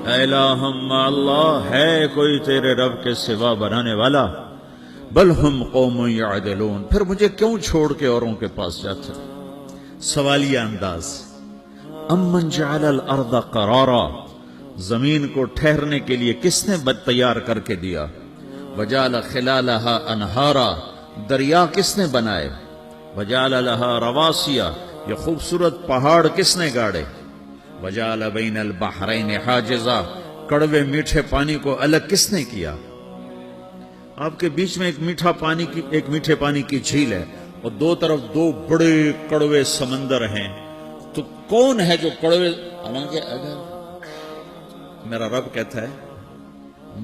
الہ مع اللہ، ہے کوئی تیرے رب کے سوا بنانے والا؟ بل ہم قوم یعدلون، پھر مجھے کیوں چھوڑ کے اوروں کے پاس جاتے؟ سوالیہ انداز۔ امن جعل الارض قرارا، زمین کو ٹھہرنے کے لیے کس نے تیار کر کے دیا؟ وجعل خلالہا انہارا، دریا کس نے بنائے؟ وجعل لہا رواسیا، یہ خوبصورت پہاڑ کس نے گاڑے؟ وجعل بین البحرین حاجزا، کڑوے میٹھے پانی کو الگ کس نے کیا؟ آپ کے بیچ میں ایک میٹھے پانی کی جھیل ہے اور دو طرف دو بڑے کڑوے سمندر ہیں، تو کون ہے جو کڑوے؟ حالانکہ اگر میرا رب کہتا ہے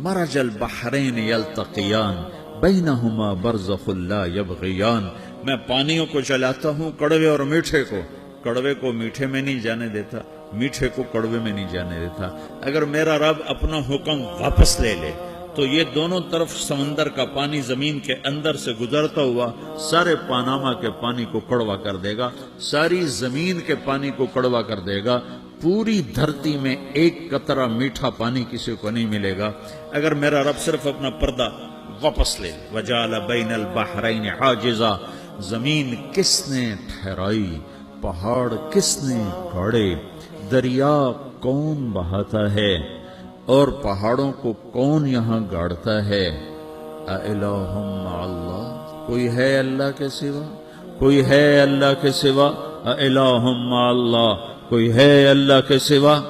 مرج البحرین یلتقیان بینہما برزخ لا یبغیان، میں پانیوں کو چلاتا ہوں، کڑوے اور میٹھے کو، کڑوے کو میٹھے میں نہیں جانے دیتا، میٹھے کو کڑوے میں نہیں جانے دیتا۔ اگر میرا رب اپنا حکم واپس لے لے تو یہ دونوں طرف سمندر کا پانی زمین کے اندر سے گزرتا ہوا سارے پاناما کے پانی کو کڑوا کر دے گا، ساری زمین کے پانی کو کڑوا کر دے گا، پوری دھرتی میں ایک قطرہ میٹھا پانی کسی کو نہیں ملے گا اگر میرا رب صرف اپنا پردہ واپس لے۔ وجعل بین البحرین حاجزا، زمین کس نے ٹھہرائی، پہاڑ کس نے گاڑے، دریا کون بہاتا ہے اور پہاڑوں کو کون یہاں گاڑتا ہے؟ اِلٰہٌ مع اللہ، کوئی ہے اللہ کے سوا؟ کوئی ہے اللہ کے سوا؟ اِلٰہٌ مع اللہ، کوئی ہے اللہ کے سوا؟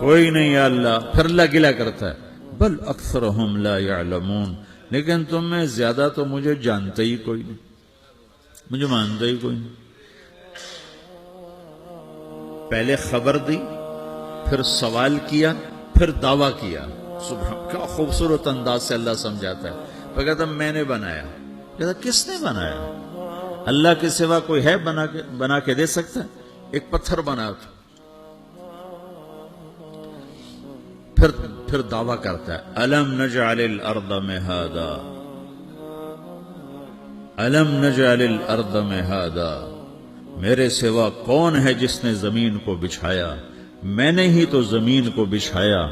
کوئی نہیں ہے اللہ۔ پھر اللہ گلہ کرتا ہے بل اکثرہم لا یعلمون، لیکن تم میں زیادہ تو مجھے جانتے ہی کوئی نہیں، مجھے مانتا ہی کوئی نہیں۔ پہلے خبر دی، پھر سوال کیا، پھر دعویٰ کیا۔ سبحان، کیا خوبصورت انداز سے اللہ سمجھاتا ہے۔ پھر کہتا میں نے بنایا، کہتا کس نے بنایا؟ اللہ کے سوا کوئی ہے بنا کے دے سکتا ہے؟ ایک پتھر بنا تھا۔ پھر دعویٰ کرتا ہے الم نجعل الارض مہادا، الم نجعل الارض مہادا، میرے سوا کون ہے جس نے زمین کو بچھایا؟ میں نے ہی تو زمین کو بچھایا۔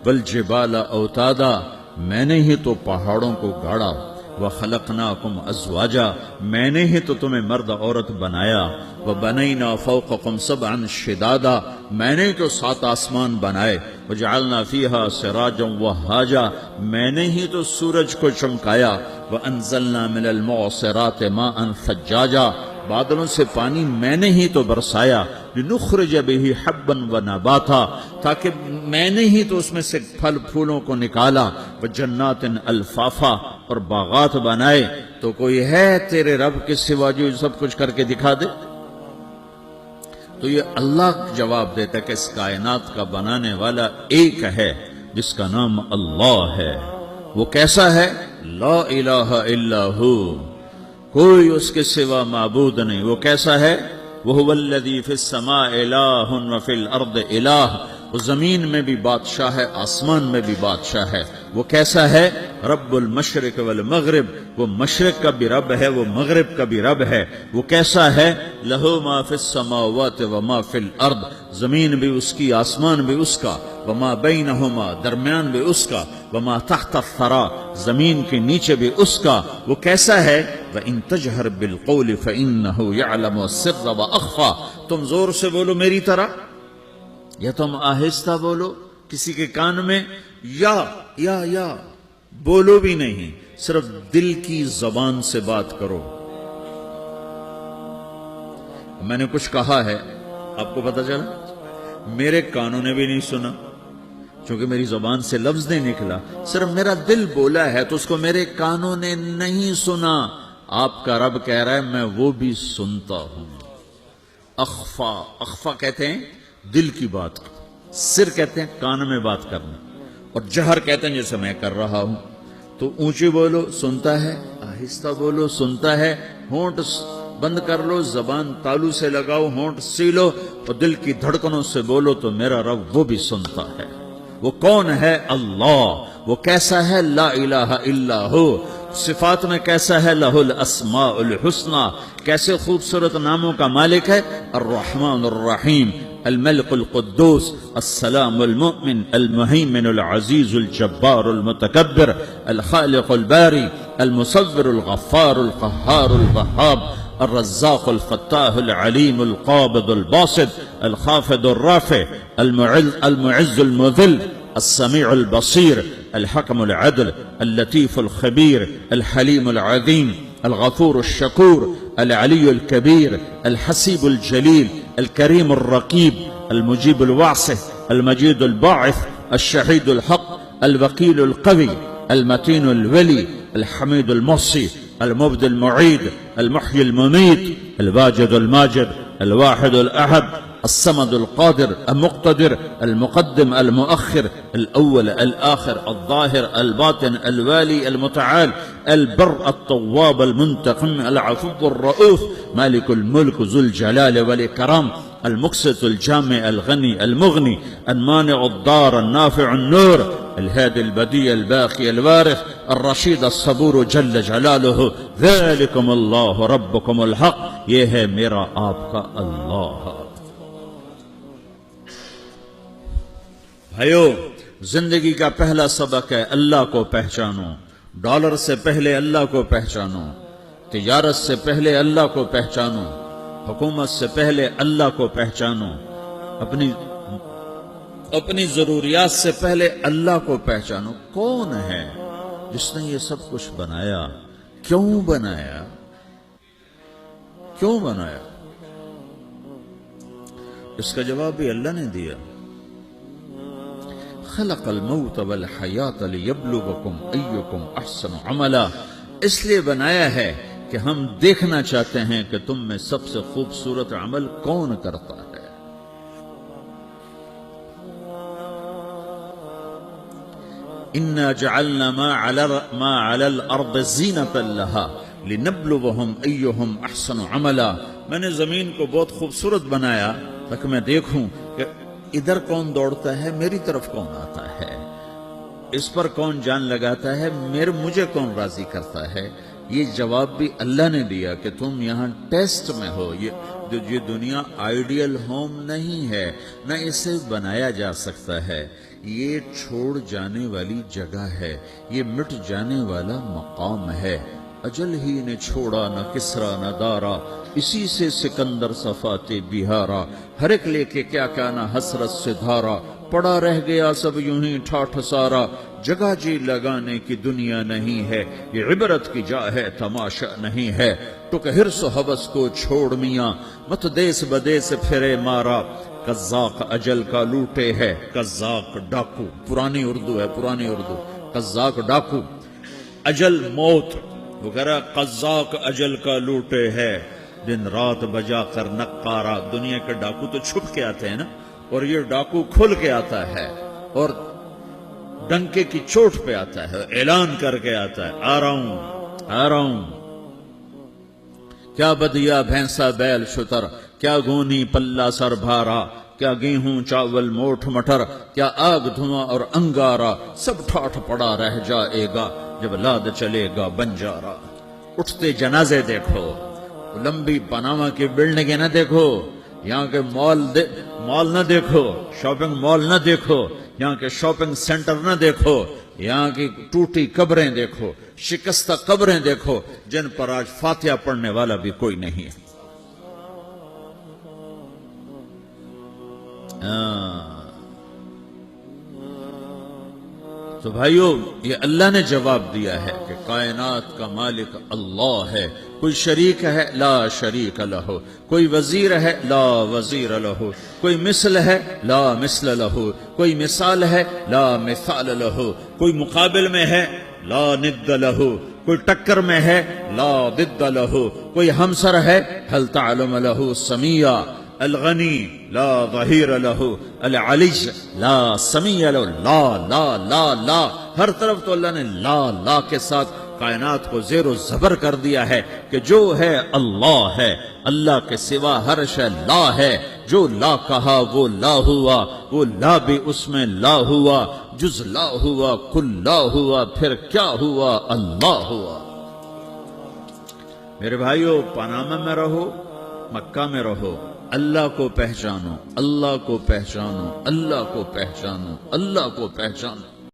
والجبال اوتادا، میں نے ہی تو پہاڑوں کو گاڑا۔ وخلقناکم ازواجا، میں نے ہی تو تمہیں مرد عورت بنایا۔ وبنینا فوقکم سبعا شدادا، میں نے تو 7 آسمان بنائے۔ وجعلنا فیہا سراجا وہاجا، میں نے ہی تو سورج کو چمکایا۔ وانزلنا من المعصرات ماء ثجاجا، بادلوں سے پانی میں نے ہی تو برسایا۔ لنخرج به حبا ونباتا، تاکہ میں نے ہی تو اس میں سے پھل پھولوں کو نکالا۔ وجنات الفافا، اور باغات بنائے۔ تو کوئی ہے تیرے رب کے سوا جو سب کچھ کر کے دکھا دے؟ تو یہ اللہ جواب دیتا ہے کہ اس کائنات کا بنانے والا ایک ہے جس کا نام اللہ ہے۔ وہ کیسا ہے؟ لا الہ الا ہو، کوئی اس کے سوا معبود نہیں۔ وہ کیسا ہے؟ وَهُوَ الَّذِي فِي السَّمَاءِ إِلَٰهٌ وَفِي الْأَرْضِ إِلَٰهٌ، وہ زمین میں بھی بادشاہ ہے، آسمان میں بھی بادشاہ ہے۔ وہ کیسا ہے؟ رب المشرق والمغرب، وہ مشرق کا بھی رب ہے، وہ مغرب کا بھی رب ہے۔ وہ کیسا ہے؟ لَهُ مَا فِي السَّمَاوَاتِ وَمَا فِي الْأَرْضِ، زمین بھی اس کی، آسمان بھی اس کا۔ وَمَا بَيْنَهُمَا، درمیان بھی اس کا۔ وَمَا تَحْتَ الثَّرَىٰ، زمین کے نیچے بھی اس کا۔ وہ کیسا ہے؟ وَإِن تَجْهَرْ بِالْقَوْلِ فَإِنَّهُ يَعْلَمُ السِّرَّ وَأَخْفَىٰ، تم زور سے بولو میری طرح، یا تم آہستہ بولو کسی کے کان میں، یا بولو بھی نہیں، صرف دل کی زبان سے بات کرو۔ میں نے کچھ کہا ہے، آپ کو پتہ چلا؟ میرے کانوں نے بھی نہیں سنا، چونکہ میری زبان سے لفظ نہیں نکلا، صرف میرا دل بولا ہے تو اس کو میرے کانوں نے نہیں سنا۔ آپ کا رب کہہ رہا ہے میں وہ بھی سنتا ہوں۔ اخفا کہتے ہیں دل کی بات، سر کہتے ہیں کان میں بات کرنا، اور جہر کہتے ہیں جیسے میں کر رہا ہوں۔ تو اونچی بولو سنتا ہے، آہستہ بولو سنتا ہے، ہونٹ بند کر لو، زبان تالو سے لگاؤ، ہونٹ سیلو اور دل کی دھڑکنوں سے بولو تو میرا رب وہ بھی سنتا ہے۔ وہ کون ہے؟ اللہ۔ وہ کیسا ہے؟ لا الہ الا ہو۔ صفات میں کیسا ہے؟ لہ الاسماء الحسنی، کیسے خوبصورت ناموں کا مالک ہے؟ الرحمن الرحیم، الملك القدوس السلام المؤمن المهيمن العزيز الجبار المتكبر الخالق الباري المصور الغفار القهار الوهاب الرزاق الفتاح العليم القابض الباسط الخافض الرافع المعز المذل السميع البصير الحكم العدل اللطيف الخبير الحليم العظيم الغفور الشكور العلي الكبير الحسيب الجليل الكريم الرقيب المجيب الواسع المجيد الباعث الشهيد الحق الوكيل القوي المتين الولي الحميد المحصي المبدي المعيد المحيي المميت الواجد الماجد الواحد الأحد الصمد القادر المقتدر المقدم المؤخر الأول الآخر الظاهر الباطن الوالي المتعال البر التواب المنتقم العفو الرؤوف مالك الملك ذو الجلال والإكرام المقسط الجامع الغني المغني المانع الضار النافع النور الهادي البديع الباقي الوارث الرشيد الصبور جل جلاله ذلكم الله ربكم الحق یہ ہے میرا آپ کا اللہ. بھائیو، زندگی کا پہلا سبق ہے اللہ کو پہچانو. ڈالر سے پہلے اللہ کو پہچانو، تجارت سے پہلے اللہ کو پہچانو، حکومت سے پہلے اللہ کو پہچانو، اپنی ضروریات سے پہلے اللہ کو پہچانو. کون ہے جس نے یہ سب کچھ بنایا؟ کیوں بنایا؟ کیوں بنایا؟ اس کا جواب بھی اللہ نے دیا. خلق الموت والحیات لیبلوکم ایکم احسن عملا. اس لیے بنایا ہے کہ ہم دیکھنا چاہتے ہیں کہ تم میں سب سے خوبصورت عمل کون کرتا ہے. انا جعلنا ما علی الارض زینۃ لها لنبلوہم ایہم احسن عملا. میں نے زمین کو بہت خوبصورت بنایا تاکہ میں دیکھوں کہ ادھر کون دوڑتا ہے، میری طرف کون آتا ہے، اس پر کون جان لگاتا ہے، مجھے کون راضی کرتا ہے. یہ جواب بھی اللہ نے دیا کہ تم یہاں ٹیسٹ میں ہو. یہ دنیا آئیڈیل ہوم نہیں ہے، نہ اسے بنایا جا سکتا ہے. یہ چھوڑ جانے والی جگہ ہے، یہ مٹ جانے والا مقام ہے. اجل ہی نے چھوڑا نہ کسرا نہ دارا، اسی سے سکندر صفات بہارا. ہر ایک لے کے کیا کیا نہ حسرت سے دھارا، پڑا رہ گیا سب یوں ہی ٹھاٹھ سارا. جگہ جی لگانے کی دنیا نہیں ہے، یہ عبرت کی جا ہے تماشا نہیں ہے. ٹک حرص و حوث کو چھوڑ میاں، مت دیس بدیس پھرے مارا. قزاق اجل کا لوٹے ہے، قزاق ڈاکو. پرانی اردو ہے، پرانی اردو. قزاق ڈاکو، اجل موت وغیرہ. قزاق اجل کا لوٹے ہے، دن رات بجا کر نقارا. دنیا کے ڈاکو تو چھپ کے آتے ہیں نا، اور یہ ڈاکو کھل کے آتا ہے اور ڈنکے کی چوٹ پہ آتا ہے، اعلان کر کے آتا ہے، آ رہا ہوں آ رہا ہوں. کیا بدیا بھینسا بیل شتر، کیا گونی پلہ سر بھارا، کیا گیہوں چاول موٹھ مٹر، کیا آگ دھواں اور انگارا. سب ٹھاٹھ پڑا رہ جائے گا جب لاد چلے گا بنجارا. اٹھتے جنازے دیکھو، لمبی پاناما کی بلڈنگیں نہ دیکھو، یہاں کے مال نہ دیکھو، شاپنگ مال نہ دیکھو، یہاں کے شاپنگ سینٹر نہ دیکھو، یہاں کی ٹوٹی قبریں دیکھو، شکستہ قبریں دیکھو جن پر آج فاتحہ پڑھنے والا بھی کوئی نہیں ہے. تو بھائیو، یہ اللہ نے جواب دیا ہے کہ کائنات کا مالک اللہ ہے. کوئی شریک ہے؟ لا شریک لہ. کوئی وزیر ہے؟ لا وزیر لہ. کوئی مثل ہے؟ لا مثل لہ. کوئی مثال ہے؟ لا مثال لہ. کوئی مقابل میں ہے؟ لا ند لہ. کوئی ٹکر میں ہے؟ لا ضد لہ. کوئی ہمسر ہے؟ هل تعلم لہ سمیہ. الغنی لا ظہیر لہ، العالیہ لا سمیع لہ. لا لا لا لا، ہر طرف تو اللہ نے لا لا کے ساتھ کائنات کو زیر و زبر کر دیا ہے کہ جو ہے اللہ ہے، اللہ کے سوا ہر شے لا ہے. جو لا کہا وہ لا ہوا، وہ لا بھی اس میں لا ہوا. جز لا ہوا کل لا ہوا، پھر کیا ہوا؟ اللہ ہوا. میرے بھائیو، پاناما میں رہو، مکہ میں رہو، اللہ کو پہچانو، اللہ کو پہچانو، اللہ کو پہچانو، اللہ کو پہچانو۔